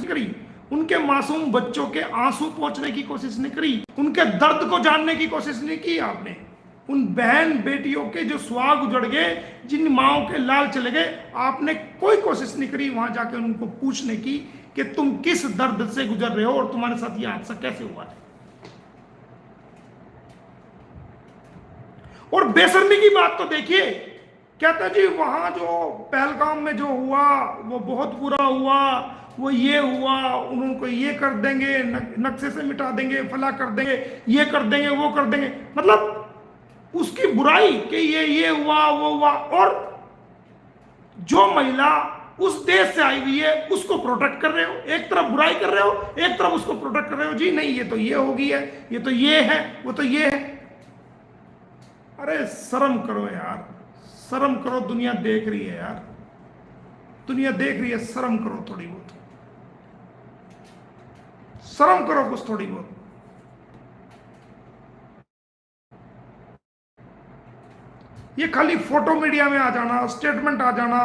कोशिश करी, उनके मासूम बच्चों के आंसू पोंछने की कोशिश नहीं करी, उनके दर्द को जानने की कोशिश नहीं की आपने। उन बहन बेटियों के जो सुहाग उजड़ गए, जिन माओं के लाल चले गए, आपने कोई कोशिश नहीं करी वहां जाकर उनको पूछने की कि तुम किस दर्द से गुजर रहे हो और तुम्हारे साथ ये हादसा कैसे हुआ है। और बेशर्मी की बात तो देखिए, कहता जी वहां जो पहलगाम में जो हुआ वो बहुत बुरा हुआ, वो ये हुआ, उनको ये कर देंगे, नक्शे से मिटा देंगे, फला कर देंगे, ये कर देंगे, वो कर देंगे, मतलब उसकी बुराई कि ये हुआ वो हुआ। और जो महिला उस देश से आई हुई है उसको प्रोटेक्ट कर रहे हो, एक तरफ बुराई कर रहे हो, एक तरफ उसको प्रोटेक्ट कर रहे हो। जी नहीं, ये तो ये होगी है, ये तो ये है, वो तो ये है। अरे शर्म करो यार, शर्म करो, दुनिया देख रही है यार, दुनिया देख रही है, शर्म करो थोड़ी बहुत, शर्म करो कुछ थोड़ी बहुत। ये खाली फोटो मीडिया में आ जाना, स्टेटमेंट आ जाना,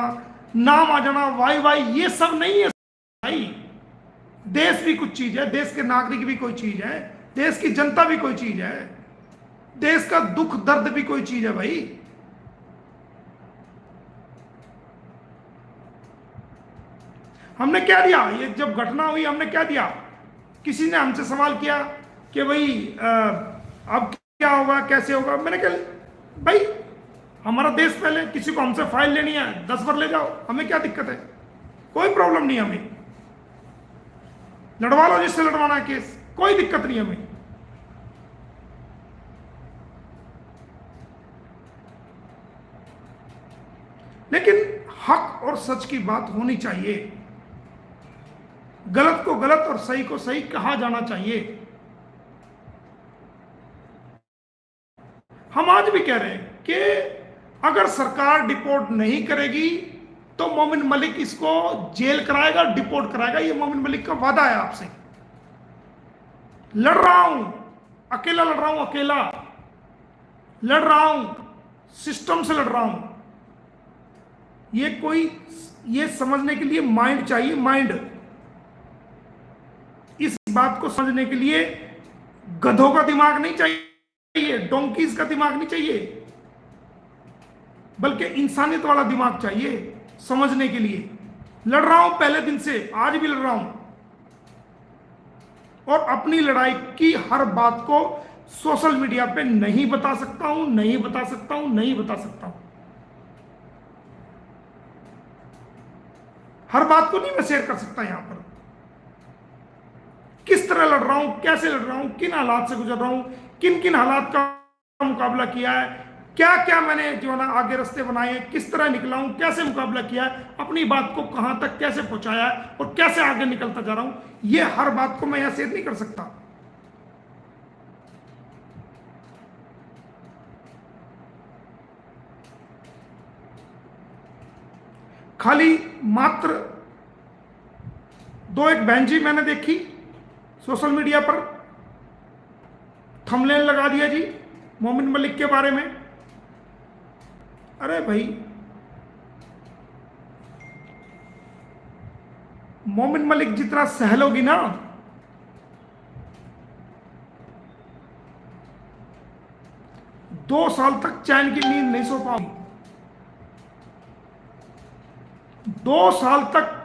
नाम आ जाना, वाई वाई, ये सब नहीं है भाई। देश भी कुछ चीज है, देश के नागरिक भी कोई चीज है, देश की जनता भी कोई चीज है, देश का दुख दर्द भी कोई चीज है भाई। हमने क्या दिया, ये जब घटना हुई हमने क्या दिया? किसी ने हमसे सवाल किया कि भाई अब क्या होगा, कैसे होगा। मैंने कहा भाई हमारा देश पहले, किसी को हमसे फाइल लेनी है 10 बार ले जाओ, हमें क्या दिक्कत है, कोई प्रॉब्लम नहीं हमें, लड़वा लो जिससे लड़वाना है केस, कोई दिक्कत नहीं हमें। लेकिन हक और सच की बात होनी चाहिए, गलत को गलत और सही को सही कहा जाना चाहिए। हम आज भी कह रहे हैं कि अगर सरकार डिपोर्ट नहीं करेगी तो मोमिन मलिक इसको जेल कराएगा, डिपोर्ट कराएगा। ये मोमिन मलिक का वादा है आपसे। लड़ रहा हूं, अकेला लड़ रहा हूं, अकेला लड़ रहा हूं, सिस्टम से लड़ रहा हूं। ये समझने के लिए माइंड चाहिए, माइंड। इस बात को समझने के लिए गधों का दिमाग नहीं चाहिए, डोंकीज का दिमाग नहीं चाहिए, बल्कि इंसानियत वाला दिमाग चाहिए समझने के लिए। लड़ रहा हूं पहले दिन से, आज भी लड़ रहा हूं, और अपनी लड़ाई की हर बात को सोशल मीडिया पे नहीं बता सकता हूं, नहीं बता सकता हूं, नहीं बता सकता हूं। हर बात को नहीं मैं शेयर कर सकता यहां पर। किस तरह लड़ रहा हूं, कैसे लड़ रहा हूं, किन हालात से गुजर रहा हूं, किन किन हालात का मुकाबला किया है, क्या क्या मैंने जो है ना आगे रास्ते बनाए हैं, किस तरह निकला हूं, कैसे मुकाबला किया है, अपनी बात को कहां तक कैसे पहुंचाया है और कैसे आगे निकलता जा रहा हूं, ये हर बात को मैं यहां शेयर नहीं कर सकता। खाली मात्र 2-1 बहन जी मैंने देखी सोशल मीडिया पर, थंबनेल लगा दिया जी मोमिन मलिक के बारे में। अरे भाई मोमिन मलिक जितना सहलोगी ना, दो साल तक चैन की नींद नहीं सो पाओगी। 2 साल तक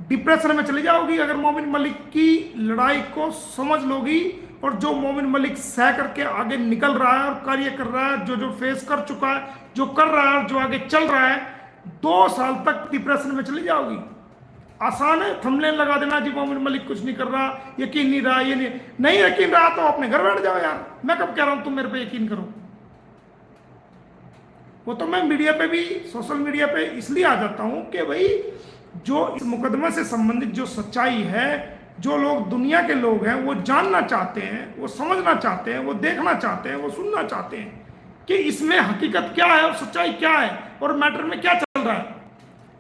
डिप्रेशन में चली जाओगी अगर मोमिन मलिक की लड़ाई को समझ लोगी, और जो मोमिन मलिक सह करके आगे निकल रहा है और कार्य कर रहा है, जो जो फेस कर चुका है, जो कर रहा है और जो आगे चल रहा है, 2 साल तक डिप्रेशन में चली जाओगी। आसान है थंबनेल लगा देना जी मोमिन मलिक कुछ नहीं कर रहा, यकीन नहीं रहा, ये नहीं यकीन रहा तो अपने घर बैठ जाओ यार। मैं कब कह रहा हूं तुम मेरे पे यकीन करो? वो तो मैं मीडिया पे भी, सोशल मीडिया पे इसलिए आ जाता हूं कि भाई जो इस मुकदमे से संबंधित जो सच्चाई है, जो लोग दुनिया के लोग हैं वो जानना चाहते हैं, वो समझना चाहते हैं, वो देखना चाहते हैं, वो सुनना चाहते हैं कि इसमें हकीकत क्या है और सच्चाई क्या है और मैटर में क्या चल रहा है।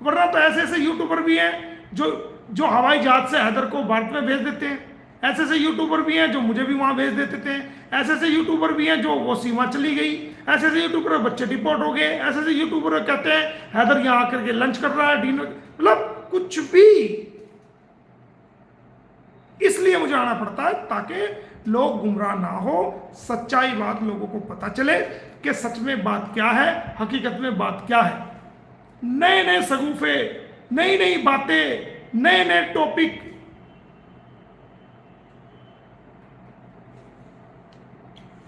वरना तो ऐसे ऐसे यूट्यूबर भी हैं जो हवाई जहाज से हैदर को भारत में भेज देते हैं, ऐसे ऐसे यूट्यूबर भी हैं जो मुझे भी वहां भेज देते थे, ऐसे ऐसे यूट्यूबर भी हैं जो वो सीमा चली गई, ऐसे ऐसे यूट्यूबर बच्चे डिपोर्ट हो गए, ऐसे ऐसे यूट्यूबर कहते हैं हैदर यहाँ आकर के लंच कर रहा है, डिनर, मतलब कुछ भी। इसलिए मुझे आना पड़ता है ताकि लोग गुमराह ना हो, सच्चाई बात लोगों को पता चले कि सच में बात क्या है, हकीकत में बात क्या है। नए नए सगुफे, नई नई बातें, नए नए टॉपिक,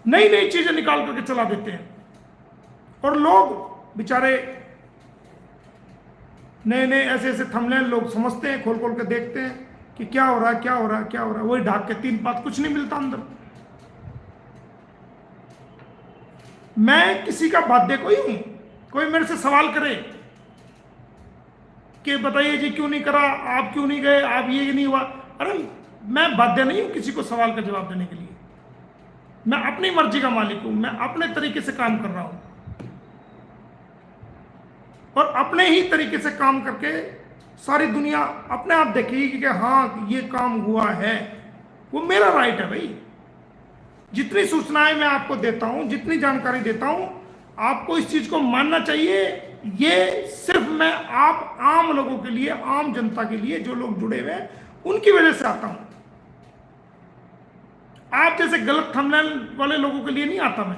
नई नई चीजें निकाल करके चला देते हैं और लोग बेचारे नए नए ऐसे ऐसे थंबनेल लोग समझते हैं, खोल खोल के देखते हैं कि क्या हो रहा है, क्या हो रहा है, क्या हो रहा है, वही ढाक के 3 बात, कुछ नहीं मिलता अंदर। मैं किसी का बाध्य कोई हूं? कोई मेरे से सवाल करे कि बताइए जी क्यों नहीं करा, आप क्यों नहीं गए, आप ये नहीं हुआ, अरे मैं बाध्य नहीं हूं किसी को सवाल का जवाब देने के लिए। मैं अपनी मर्जी का मालिक हूं, मैं अपने तरीके से काम कर रहा हूं और अपने ही तरीके से काम करके सारी दुनिया अपने आप देखेगी कि हाँ ये काम हुआ है। वो मेरा राइट है भाई। जितनी सूचनाएं मैं आपको देता हूं, जितनी जानकारी देता हूं, आपको इस चीज को मानना चाहिए। ये सिर्फ मैं आप आम लोगों के लिए, आम जनता के लिए, जो लोग जुड़े हुए हैं उनकी वजह से आता हूं। आप जैसे गलत थंबनेल वाले लोगों के लिए नहीं आता मैं।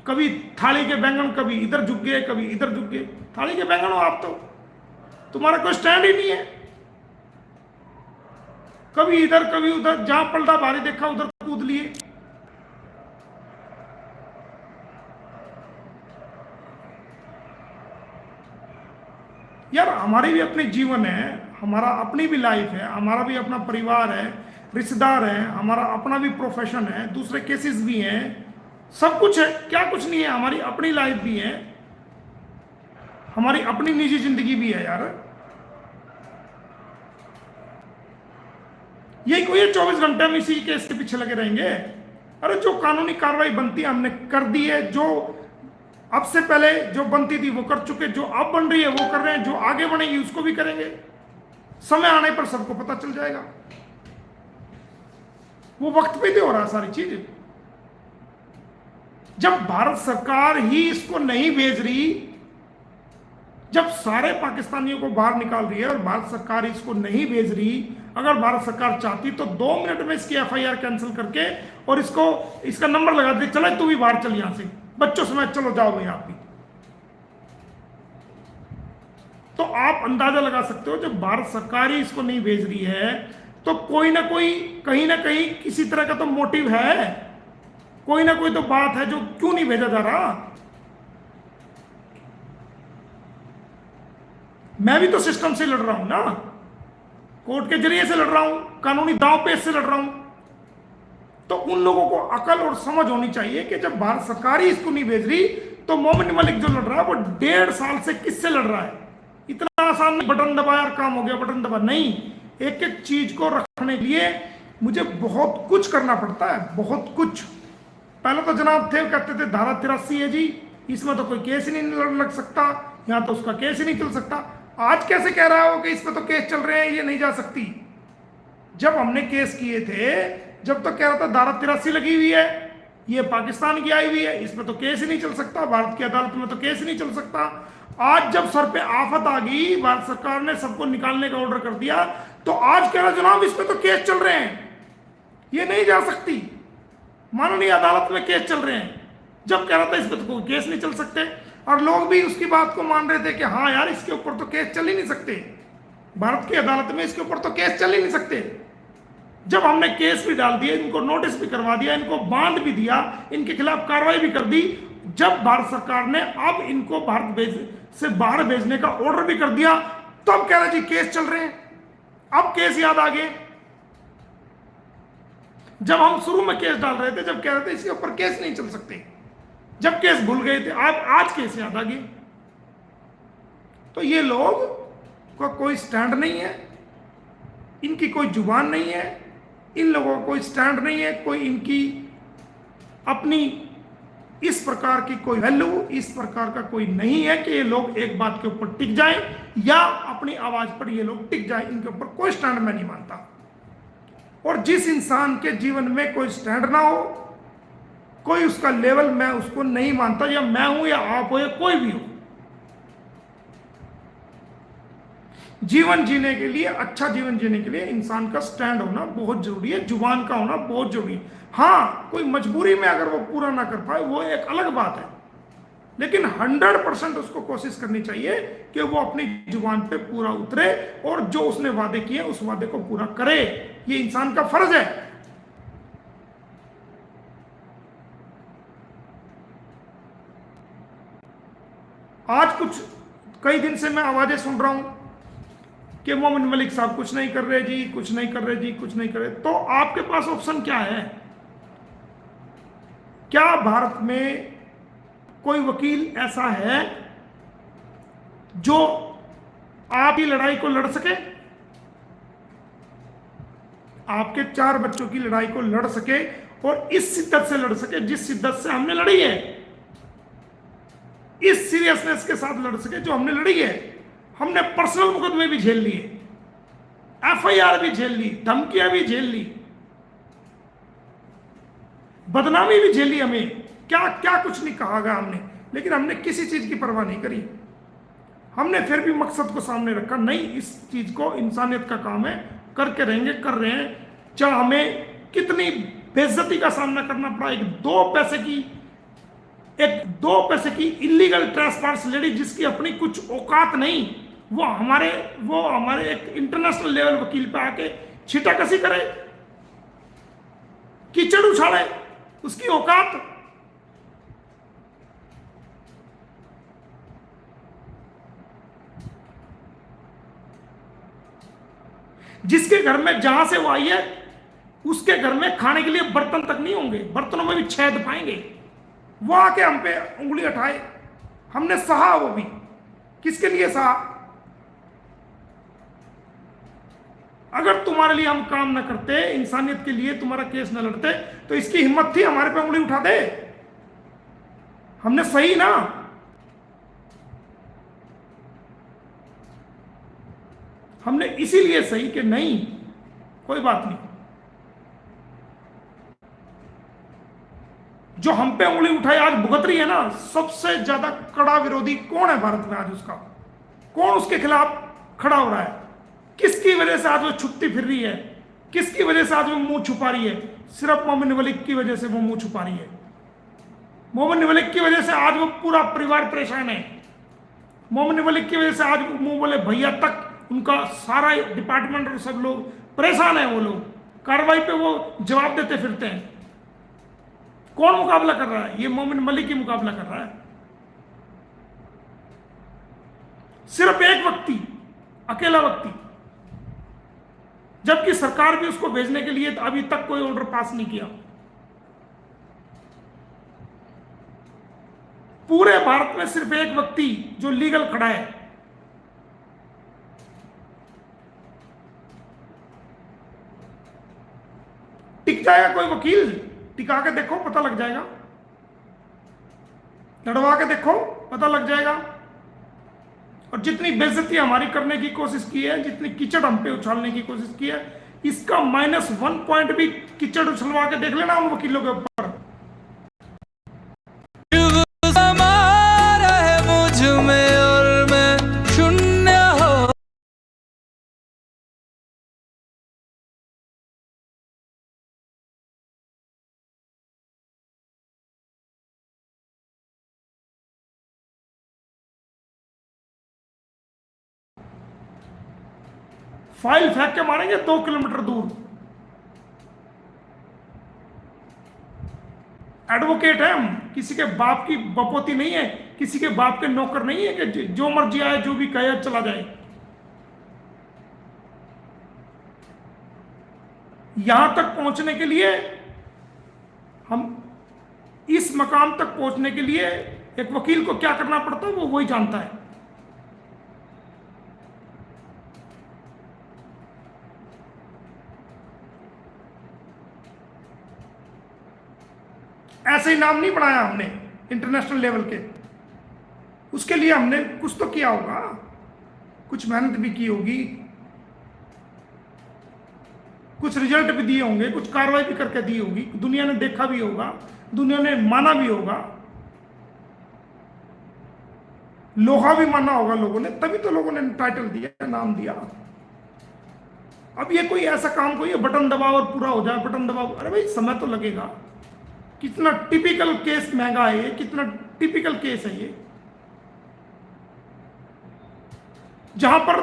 कभी थाली के बैंगन, कभी इधर झुक गए, कभी इधर झुक गए। थाली के बैंगन हो आप, तो तुम्हारा कोई स्टैंड ही नहीं है। कभी इधर कभी उधर, जहां पलटा भारी देखा उधर कूद लिए। यार हमारी भी अपनी जीवन है, हमारा अपनी भी लाइफ है, हमारा भी अपना परिवार है, रिश्तेदार है, हमारा अपना भी प्रोफेशन है, दूसरे केसेस भी हैं, सब कुछ है। क्या कुछ नहीं है? हमारी अपनी लाइफ भी है, हमारी अपनी निजी जिंदगी भी है यार। यही कोई 24 घंटे हम इसी केस के पीछे लगे रहेंगे? अरे जो कानूनी कार्रवाई बनती है हमने कर दी है, जो अब से पहले जो बनती थी वो कर चुके, जो अब बन रही है वो कर रहे हैं, जो आगे बनेगी उसको भी करेंगे। समय आने पर सबको पता चल जाएगा। वो वक्त पे तो हो रहा है सारी चीज। जब भारत सरकार ही इसको नहीं भेज रही, जब सारे पाकिस्तानियों को बाहर निकाल रही है और भारत सरकार इसको नहीं भेज रही, अगर भारत सरकार चाहती तो 2 मिनट में इसकी एफआईआर कैंसिल करके और इसका नंबर लगा दे, चले तू भी बाहर चल यहां से, बच्चों समेत चलो जाओ भाई आप भी। तो आप अंदाजा लगा सकते हो जब भारत सरकार ही इसको नहीं भेज रही है तो कोई ना कोई, कहीं ना कहीं किसी तरह का तो मोटिव है, कोई ना कोई तो बात है जो क्यों नहीं भेजा जा रहा। मैं भी तो सिस्टम से लड़ रहा हूं ना, कोर्ट के जरिए से लड़ रहा हूं, कानूनी दांव पेच से लड़ रहा हूं। तो उन लोगों को अकल और समझ होनी चाहिए कि जब भारत सरकार ही इसको नहीं भेज रही तो मोमिन मलिक जो लड़ रहा है वो 1.5 साल से किससे लड़ रहा है? इतना आसान नहीं बटन दबाया और काम हो गया, बटन दबा नहीं। एक एक चीज को रखने के लिए मुझे बहुत कुछ करना पड़ता है, बहुत कुछ। पहले तो जनाब थे कहते थे धारा 83 है जी, इसमें तो कोई केस ही नहीं लग सकता, यहां तो उसका केस ही नहीं चल सकता। आज कैसे कह रहा हो कि इसमें तो केस चल रहे हैं, ये नहीं जा सकती? जब हमने केस किए थे, जब तो कह रहा था धारा 83 लगी हुई है, ये पाकिस्तान की आई हुई है, इसमें तो केस ही नहीं चल सकता, भारत की अदालत में तो केस ही नहीं चल सकता। आज जब सर पे आफत आ गई, भारत सरकार ने सबको निकालने का ऑर्डर कर दिया, तो आज कह रहा जनाब इसमें तो केस चल रहे हैं, ये नहीं जा सकती, माननीय अदालत में केस चल रहे हैं। जब कह रहा था इसमें तो कोई केस नहीं चल सकते, और लोग भी उसकी बात को मान रहे थे कि हाँ यार इसके ऊपर तो केस चल ही नहीं सकते, भारत की अदालत में इसके ऊपर तो केस चल ही नहीं सकते। जब हमने केस भी डाल दिया, इनको नोटिस भी करवा दिया, इनको बांध भी दिया, इनके खिलाफ कार्रवाई भी कर दी, जब भारत सरकार ने अब इनको भारत से बाहर भेजने का ऑर्डर भी कर दिया, तब कह रहे जी केस चल रहे हैं। अब केस याद आ गए। जब हम शुरू में केस डाल रहे थे, जब कह रहे थे इसके ऊपर केस नहीं चल सकते, जब केस भूल गए थे, आज केस याद आ गए। तो ये लोग का कोई स्टैंड नहीं है, इनकी कोई जुबान नहीं है, इन लोगों का कोई स्टैंड नहीं है, कोई इनकी अपनी इस प्रकार की कोई वैल्यू, इस प्रकार का कोई नहीं है कि ये लोग एक बात के ऊपर टिक जाएं या अपनी आवाज पर ये लोग टिक जाएं। इनके ऊपर कोई स्टैंड मैं नहीं मानता। और जिस इंसान के जीवन में कोई स्टैंड ना हो, कोई उसका लेवल मैं उसको नहीं मानता, या मैं हूं या आप हो या कोई भी हो। जीवन जीने के लिए, अच्छा जीवन जीने के लिए इंसान का स्टैंड होना बहुत जरूरी है, जुबान का होना बहुत जरूरी है। हाँ, कोई मजबूरी में अगर वो पूरा ना कर पाए वो एक अलग बात है, लेकिन 100% उसको कोशिश करनी चाहिए कि वो अपनी जुबान पे पूरा उतरे और जो उसने वादे किए उस वादे को पूरा करे। ये इंसान का फर्ज है। आज कई दिन से मैं आवाजें सुन रहा हूं कि मोमिन मलिक साहब कुछ नहीं कर रहे जी, कुछ नहीं कर रहे जी, कुछ नहीं कर रहे। तो आपके पास ऑप्शन क्या है? क्या भारत में कोई वकील ऐसा है जो आपकी लड़ाई को लड़ सके, आपके 4 बच्चों की लड़ाई को लड़ सके और इस शिद्दत से लड़ सके जिस शिद्दत से हमने लड़ी है, इस सीरियसनेस के साथ लड़ सके जो हमने लड़ी है? हमने पर्सनल मुकदमे भी झेल लिए, एफआईआर भी झेल ली, धमकियां भी झेल ली, बदनामी भी झेली, हमें क्या क्या कुछ नहीं कहा गया हमने, लेकिन हमने किसी चीज की परवाह नहीं करी। हमने फिर भी मकसद को सामने रखा, नहीं इस चीज को इंसानियत का काम है, करके रहेंगे, कर रहे हैं, चाहे हमें कितनी बेइज्जती का सामना करना पड़ा। एक 2 पैसे की इलीगल ट्रेसपास लेडी जिसकी अपनी कुछ औकात नहीं, वो हमारे एक इंटरनेशनल लेवल वकील पे आके छीटाकशी करे, कीचड़ उछाड़े, उसकी औकात। जिसके घर में जहां से वो आई है उसके घर में खाने के लिए बर्तन तक नहीं होंगे, बर्तनों में भी छेद पाएंगे, वो आके हम पे उंगली उठाए। हमने सहा, वो भी किसके लिए सहा? अगर तुम्हारे लिए हम काम ना करते, इंसानियत के लिए तुम्हारा केस ना लड़ते, तो इसकी हिम्मत थी हमारे पे उंगली उठा दे। हमने सही ना, हमने इसीलिए सही कि नहीं कोई बात नहीं। जो हम पे उंगली उठाई आज भुगत रही है ना, सबसे ज्यादा कड़ा विरोधी कौन है भारत में आज? उसका कौन उसके खिलाफ खड़ा हो रहा है? किसकी वजह से आज वो छुपती फिर रही है? किसकी वजह से आज वो मुंह छुपा रही है? सिर्फ मोमिन मलिक की वजह से वो मुंह छुपा रही है। मोमिन मलिक की वजह से आज वो पूरा परिवार परेशान है। मोमिन मलिक की वजह से आज मुंह बोले भैया तक, उनका सारा डिपार्टमेंट और सब लोग परेशान है। वो लोग कार्रवाई पे वो जवाब देते फिरते हैं। कौन मुकाबला कर रहा है? ये मोमिन मलिक ही मुकाबला कर रहा है। सिर्फ एक व्यक्ति, अकेला व्यक्ति, जबकि सरकार भी उसको भेजने के लिए अभी तक कोई ऑर्डर पास नहीं किया। पूरे भारत में सिर्फ एक व्यक्ति जो लीगल खड़ा है। टिक जाएगा कोई वकील? टिका के देखो, पता लग जाएगा। लड़वा के देखो, पता लग जाएगा। और जितनी बेइज्जती हमारी करने की कोशिश की है, जितनी कीचड़ हम पे उछालने की कोशिश की है, इसका -1 पॉइंट भी कीचड़ उछलवा के देख लेना उन वकीलों के ऊपर। फाइल फेंक के मारेंगे 2 किलोमीटर दूर। एडवोकेट है हम, किसी के बाप की बपोती नहीं है, किसी के बाप के नौकर नहीं है कि जो मर्जी आए जो भी कहे चला जाए। यहां तक पहुंचने के लिए, हम इस मकाम तक पहुंचने के लिए एक वकील को क्या करना पड़ता है वो वही जानता है। ऐसे ही नाम नहीं बनाया हमने इंटरनेशनल लेवल के, उसके लिए हमने कुछ तो किया होगा, कुछ मेहनत भी की होगी, कुछ रिजल्ट भी दिए होंगे, कुछ कार्रवाई भी करके दी होगी, दुनिया ने देखा भी होगा, दुनिया ने माना भी होगा। लोहा भी माना होगा लोगों ने, तभी तो लोगों ने टाइटल दिया, नाम दिया। अब ये कोई ऐसा काम कोई है बटन दबाओ और पूरा हो जाए, बटन दबाओ, अरे भाई समय तो लगेगा। कितना टिपिकल केस महंगा है ये, कितना टिपिकल केस है ये, जहां पर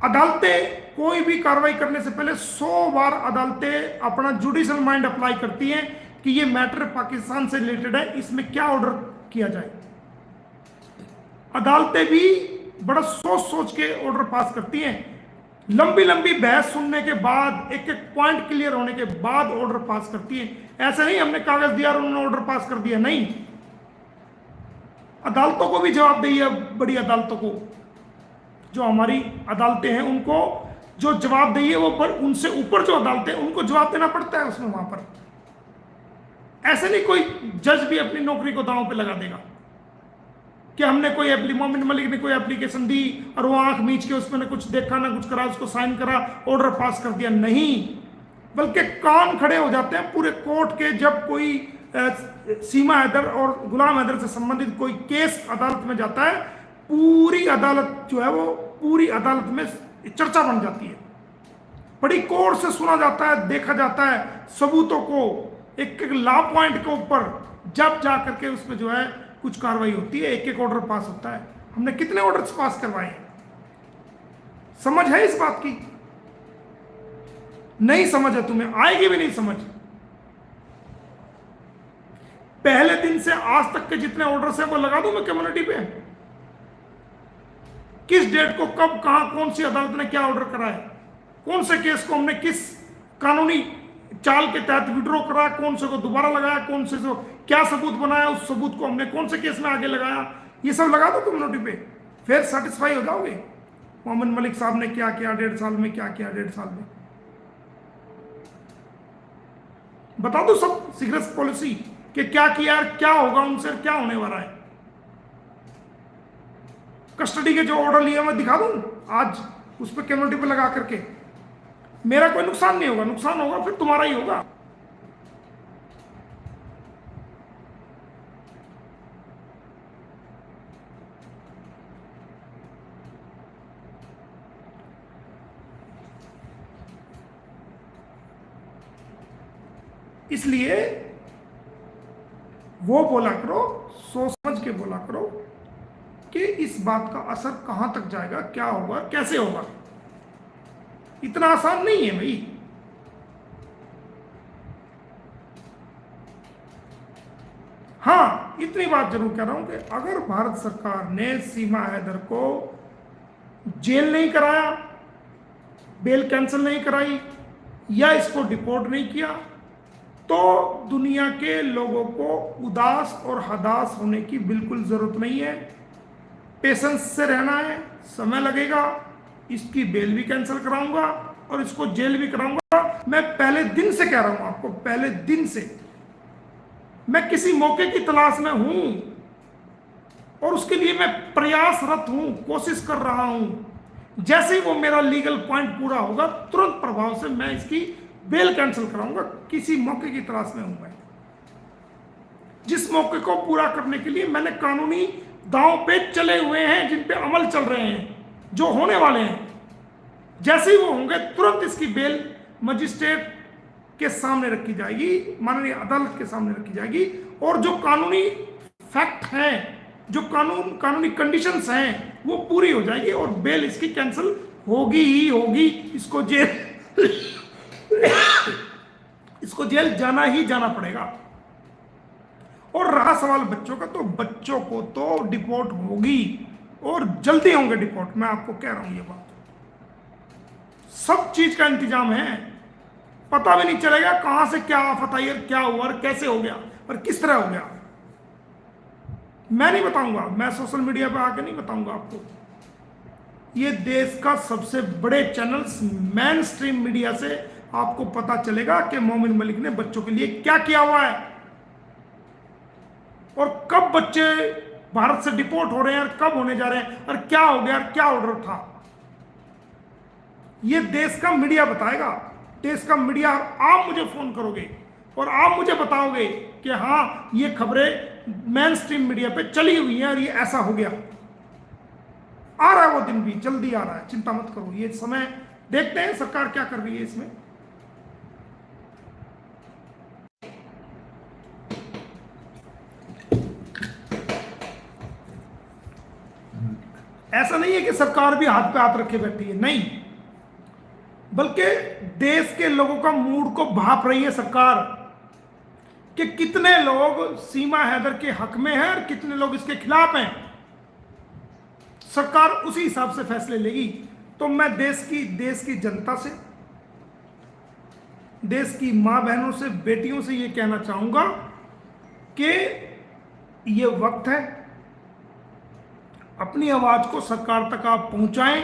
अदालतें कोई भी कार्रवाई करने से पहले 100 बार अदालतें अपना जुडिशियल माइंड अप्लाई करती हैं कि ये मैटर पाकिस्तान से रिलेटेड है, इसमें क्या ऑर्डर किया जाए। अदालतें भी बड़ा सोच सोच के ऑर्डर पास करती हैं, लंबी लंबी बहस सुनने के बाद, एक एक पॉइंट क्लियर होने के बाद ऑर्डर पास करती हैं। ऐसे नहीं हमने कागज दिया और उन्होंने ऑर्डर पास कर दिया, नहीं। अदालतों को भी जवाबदेही है, बड़ी अदालतों को, जो हमारी अदालतें हैं उनको जो जवाबदेही है वो, पर उनसे ऊपर जो अदालतें हैं उनको जवाब देना पड़ता है उसमें, वहां पर। ऐसे नहीं कोई जज भी अपनी नौकरी को दांव पे लगा देगा कि हमने कोई मोमिन मलिक ने कोई एप्लीकेशन दी और वो आंख मीच के उसमें ना कुछ देखा ना कुछ करा, उसको साइन करा, ऑर्डर पास कर दिया, नहीं। बल्कि कान खड़े हो जाते हैं पूरे कोर्ट के जब कोई सीमा हैदर और गुलाम हैदर से संबंधित कोई केस अदालत में जाता है। पूरी अदालत जो है वो पूरी अदालत में चर्चा बन जाती है, बड़ी कोर से सुना जाता है, देखा जाता है सबूतों को, एक एक लॉ पॉइंट के ऊपर जब जा करके उसमें जो है कुछ कार्रवाई होती है, एक एक ऑर्डर पास होता है। हमने कितने ऑर्डर्स पास करवाए हैं? समझ है इस बात की? नहीं समझ है तुम्हें, आएगी भी नहीं समझ। पहले दिन से आज तक के जितने ऑर्डर्स हैं वो लगा दूं मैं कम्युनिटी पे, किस डेट को कब कहां कौन सी अदालत ने क्या ऑर्डर करा है, कौन से केस को हमने किस कानूनी चाल के तहत विड्रॉ करा, कौन से को दोबारा लगाया, कौन से को क्या सबूत बनाया, उस सबूत को हमने कौन से केस में आगे लगाया, ये सब लगा दो कम्युनिटी पे, फिर सेटिस्फाई हो जाओगे। मोहम्मद मलिक साहब ने क्या किया 1.5 साल में, क्या किया 1.5 साल में, बता दो सब सीक्रेट पॉलिसी कि क्या किया, क्या होगा उनसे, क्या होने वाला है। कस्टडी के जो ऑर्डर लिए मैं दिखा दूं आज उस पर कम्युनिटी पे लगा करके, मेरा कोई नुकसान नहीं होगा, नुकसान होगा फिर तुम्हारा ही होगा। इसलिए वो बोला करो, सोच समझ के बोला करो कि इस बात का असर कहां तक जाएगा, क्या होगा, कैसे होगा। इतना आसान नहीं है भाई। हां, इतनी बात जरूर कह रहा हूं कि अगर भारत सरकार ने सीमा हैदर को जेल नहीं कराया, बेल कैंसिल नहीं कराई या इसको डिपोर्ट नहीं किया, तो दुनिया के लोगों को उदास और हदास होने की बिल्कुल जरूरत नहीं है। पेशेंस से रहना है, समय लगेगा, इसकी बेल भी कैंसिल कराऊंगा और इसको जेल भी कराऊंगा। मैं पहले दिन से कह रहा हूं आपको, पहले दिन से मैं किसी मौके की तलाश में हूं और उसके लिए मैं प्रयासरत हूं, कोशिश कर रहा हूं। जैसे ही वो मेरा लीगल पॉइंट पूरा होगा तुरंत प्रभाव से मैं इसकी बेल कैंसिल कराऊंगा। किसी मौके की तलाश में हूं मैं, जिस मौके को पूरा करने के लिए मैंने कानूनी दांव पे चले हुए हैं, जिन पे अमल चल रहे हैं, जो होने वाले हैं। जैसे ही वो होंगे तुरंत इसकी बेल मजिस्ट्रेट के सामने रखी जाएगी, माननीय अदालत के सामने रखी जाएगी, और जो कानूनी फैक्ट हैं, जो कानूनी कंडीशंस हैं वो पूरी हो जाएगी और बेल इसकी कैंसिल होगी ही होगी। इसको जेल जाना ही जाना पड़ेगा। और रहा सवाल बच्चों का, तो बच्चों को तो डिपोर्ट होगी और जल्दी होंगे डिपोर्ट, मैं आपको कह रहा हूं ये बात। सब चीज का इंतजाम है, पता भी नहीं चलेगा कहां से क्या आफत आई और क्या हुआ और कैसे हो गया और किस तरह हो गया। मैं नहीं बताऊंगा, मैं सोशल मीडिया पे आके नहीं बताऊंगा आपको। ये देश का सबसे बड़े चैनल्स मेन स्ट्रीम मीडिया से आपको पता चलेगा कि मोमिन मलिक ने बच्चों के लिए क्या किया हुआ है और कब बच्चे भारत से डिपोर्ट हो रहे हैं और कब होने जा रहे हैं और क्या हो गया और क्या ऑर्डर था। ये देश का मीडिया बताएगा, देश का मीडिया। आप मुझे फोन करोगे और आप मुझे बताओगे कि हाँ ये खबरें मेन स्ट्रीम मीडिया पे चली हुई हैं और ये ऐसा हो गया। आ रहा है वो दिन भी, जल्दी आ रहा है, चिंता मत करो। ये समय देखते हैं सरकार क्या कर रही है इसमें। ऐसा नहीं है कि सरकार भी हाथ पे हाथ रखे बैठी है, नहीं, बल्कि देश के लोगों का मूड को भाप रही है सरकार कि कितने लोग सीमा हैदर के हक में हैं और कितने लोग इसके खिलाफ हैं। सरकार उसी हिसाब से फैसले लेगी। तो मैं देश की जनता से, देश की मां बहनों से, बेटियों से यह कहना चाहूंगा कि यह वक्त है, अपनी आवाज को सरकार तक आप पहुंचाएं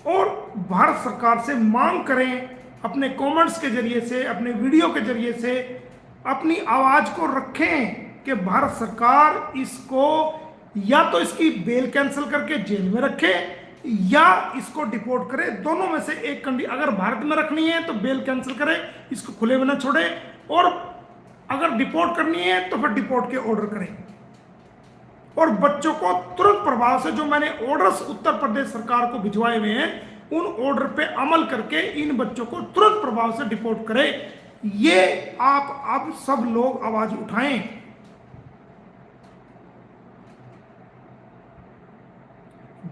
और भारत सरकार से मांग करें, अपने कमेंट्स के जरिए से, अपने वीडियो के जरिए से अपनी आवाज को रखें कि भारत सरकार इसको या तो इसकी बेल कैंसिल करके जेल में रखे या इसको डिपोर्ट करे। दोनों में से एक कंडीशन, अगर भारत में रखनी है तो बेल कैंसिल करे, इसको खुले में न छोड़े, और अगर डिपोर्ट करनी है तो फिर डिपोर्ट के ऑर्डर करें। और बच्चों को तुरंत प्रभाव से, जो मैंने ऑर्डर्स उत्तर प्रदेश सरकार को भिजवाए हुए हैं, उन ऑर्डर पे अमल करके इन बच्चों को तुरंत प्रभाव से डिपोर्ट करें। ये आप अब सब लोग आवाज उठाएं।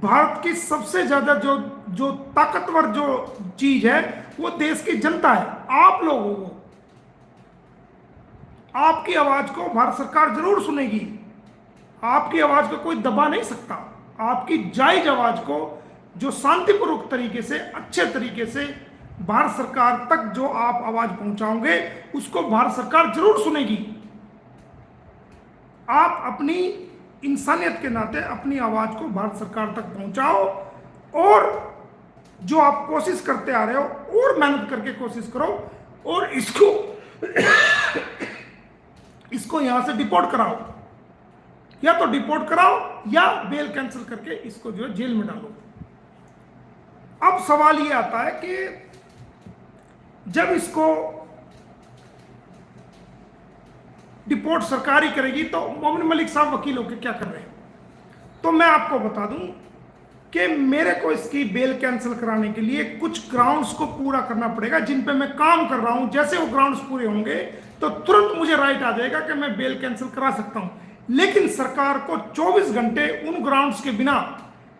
भारत की सबसे ज्यादा जो ताकतवर जो चीज है वो देश की जनता है। आप लोगों को, आपकी आवाज को भारत सरकार जरूर सुनेगी। आपकी आवाज को कोई दबा नहीं सकता। आपकी जायज आवाज को जो शांतिपूर्वक तरीके से, अच्छे तरीके से भारत सरकार तक जो आप आवाज पहुंचाओगे, उसको भारत सरकार जरूर सुनेगी। आप अपनी इंसानियत के नाते अपनी आवाज को भारत सरकार तक पहुंचाओ और जो आप कोशिश करते आ रहे हो और मेहनत करके कोशिश करो और इसको यहां से डिपोर्ट कराओ, या तो डिपोर्ट कराओ या बेल कैंसिल करके इसको जो है जेल में डालो। अब सवाल ये आता है कि जब इसको डिपोर्ट सरकार ही करेगी तो मोमिन मलिक साहब वकील होकर क्या कर रहे हैं? तो मैं आपको बता दूं कि मेरे को इसकी बेल कैंसिल कराने के लिए कुछ ग्राउंड्स को पूरा करना पड़ेगा जिन पे मैं काम कर रहा हूं। जैसे वो ग्राउंड्स पूरे होंगे तो तुरंत मुझे राइट आ जाएगा कि मैं बेल कैंसिल करा सकता हूं। लेकिन सरकार को 24 घंटे उन ग्राउंड्स के बिना,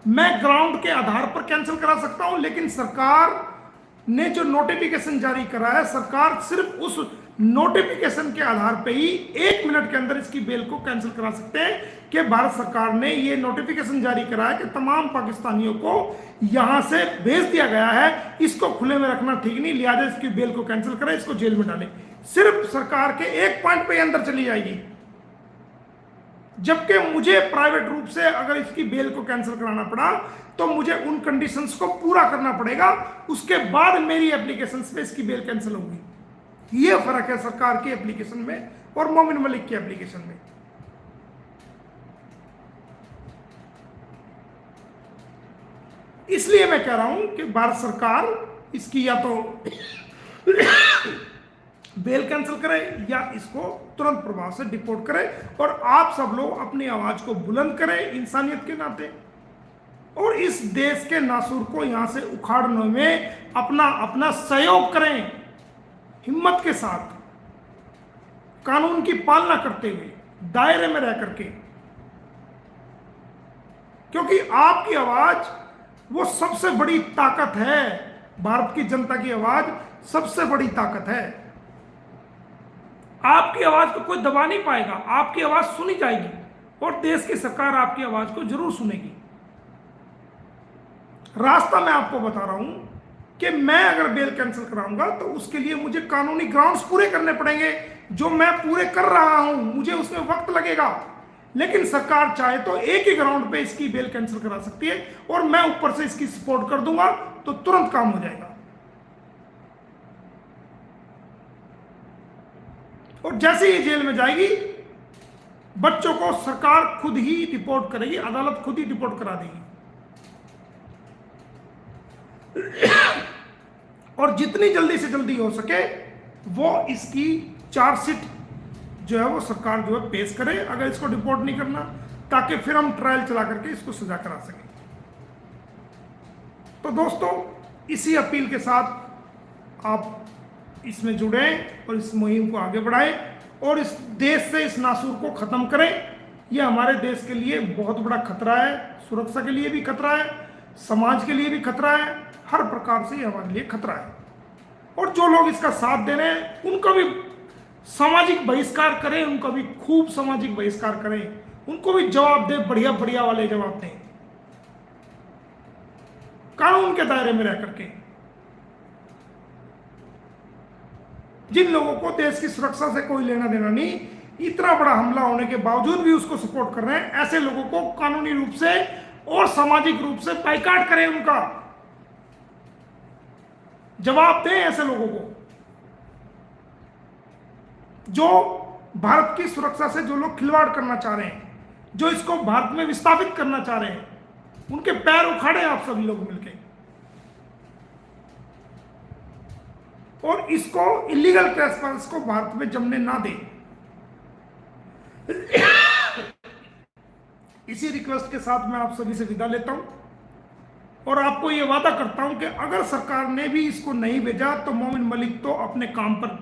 मैं ग्राउंड के आधार पर कैंसिल करा सकता हूं, लेकिन सरकार ने जो नोटिफिकेशन जारी करा है, सरकार सिर्फ उस नोटिफिकेशन के आधार पे ही 1 मिनट के अंदर इसकी बेल को कैंसिल करा सकते हैं कि भारत सरकार ने ये नोटिफिकेशन जारी करा है कि तमाम पाकिस्तानियों को यहां से भेज दिया गया है, इसको खुले में रखना ठीक नहीं, लिहाजा इसकी बेल को कैंसिल करें, इसको जेल में डालें। सिर्फ सरकार के एक पॉइंट पे अंदर चली जाएगी। जबकि मुझे प्राइवेट रूप से अगर इसकी बेल को कैंसिल कराना पड़ा तो मुझे उन कंडीशंस को पूरा करना पड़ेगा, उसके बाद मेरी एप्लीकेशन पे इसकी बेल कैंसिल होगी। यह फर्क है सरकार की एप्लीकेशन में और मोमिन मलिक की एप्लीकेशन में। इसलिए मैं कह रहा हूं कि भारत सरकार इसकी या तो बेल कैंसिल करे या इसको तुरंत प्रभाव से डिपोर्ट करे, और आप सब लोग अपनी आवाज को बुलंद करें इंसानियत के नाते और इस देश के नासूर को यहां से उखाड़ने में अपना सहयोग करें, हिम्मत के साथ, कानून की पालना करते हुए, दायरे में रह करके, क्योंकि आपकी आवाज वो सबसे बड़ी ताकत है। भारत की जनता की आवाज सबसे बड़ी ताकत है। आपकी आवाज को कोई दबा नहीं पाएगा, आपकी आवाज सुनी जाएगी और देश की सरकार आपकी आवाज को जरूर सुनेगी। रास्ता मैं आपको बता रहा हूं कि मैं अगर बेल कैंसिल कराऊंगा तो उसके लिए मुझे कानूनी ग्राउंड्स पूरे करने पड़ेंगे, जो मैं पूरे कर रहा हूं, मुझे उसमें वक्त लगेगा। लेकिन सरकार चाहे तो एक ही ग्राउंड पे इसकी बेल कैंसिल करा सकती है और मैं ऊपर से इसकी सपोर्ट कर दूंगा तो तुरंत काम हो जाएगा। और जैसे ही जेल में जाएगी, बच्चों को सरकार खुद ही डिपोर्ट करेगी, अदालत खुद ही डिपोर्ट करा देगी। और जितनी जल्दी से जल्दी हो सके वो इसकी चार्जशीट जो है वो सरकार जो है पेश करे, अगर इसको डिपोर्ट नहीं करना, ताकि फिर हम ट्रायल चला करके इसको सजा करा सकें। तो दोस्तों, इसी अपील के साथ आप इसमें जुड़ें और इस मुहिम को आगे बढ़ाएं और इस देश से इस नासूर को ख़त्म करें। यह हमारे देश के लिए बहुत बड़ा खतरा है, सुरक्षा के लिए भी खतरा है, समाज के लिए भी खतरा है, हर प्रकार से ये हमारे लिए खतरा है। और जो लोग इसका साथ दे रहे हैं उनका भी सामाजिक बहिष्कार करें, उनका भी खूब सामाजिक बहिष्कार करें, उनको भी जवाब दें, बढ़िया बढ़िया वाले जवाब दें, कानून के दायरे में रह करके। जिन लोगों को देश की सुरक्षा से कोई लेना देना नहीं, इतना बड़ा हमला होने के बावजूद भी उसको सपोर्ट कर रहे हैं, ऐसे लोगों को कानूनी रूप से और सामाजिक रूप से बाइकाट करें, उनका जवाब दें ऐसे लोगों को। जो भारत की सुरक्षा से जो लोग खिलवाड़ करना चाह रहे हैं, जो इसको भारत में विस्थापित करना चाह रहे हैं, उनके पैर उखाड़े आप सभी लोग मिलकर, और इसको इलीगल ट्रेसपास को भारत में जमने ना दें। इसी रिक्वेस्ट के साथ मैं आप सभी से विदा लेता हूं और आपको यह वादा करता हूं कि अगर सरकार ने भी इसको नहीं भेजा तो मोमिन मलिक तो अपने काम पर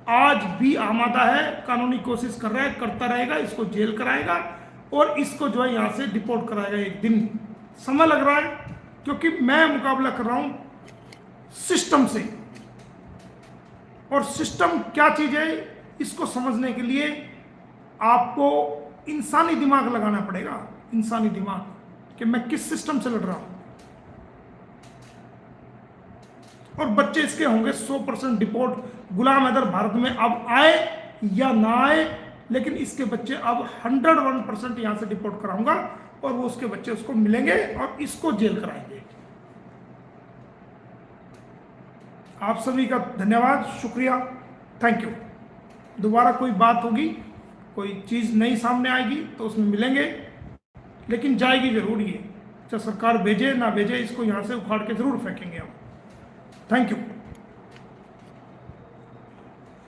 आज भी आमादा है, कानूनी कोशिश कर रहा है, करता रहेगा, इसको जेल कराएगा और इसको जो है यहां से डिपोर्ट कराएगा। एक दिन समय लग रहा है, क्योंकि मैं मुकाबला कर रहा हूं सिस्टम से, और सिस्टम क्या चीज है इसको समझने के लिए आपको इंसानी दिमाग लगाना पड़ेगा, इंसानी दिमाग, कि मैं किस सिस्टम से लड़ रहा हूं। और बच्चे इसके होंगे 100% डिपोर्ट। गुलाम हैदर भारत में अब आए या ना आए, लेकिन इसके बच्चे अब 101% यहां से डिपोर्ट कराऊंगा और वो उसके बच्चे उसको मिलेंगे और इसको जेल कराएंगे। आप सभी का धन्यवाद, शुक्रिया, थैंक यू। दोबारा कोई बात होगी, कोई चीज़ नई सामने आएगी तो उसमें मिलेंगे, लेकिन जाएगी जरूर ये, चाहे सरकार भेजे ना भेजे, इसको यहाँ से उखाड़ के जरूर फेंकेंगे हम। Thank you.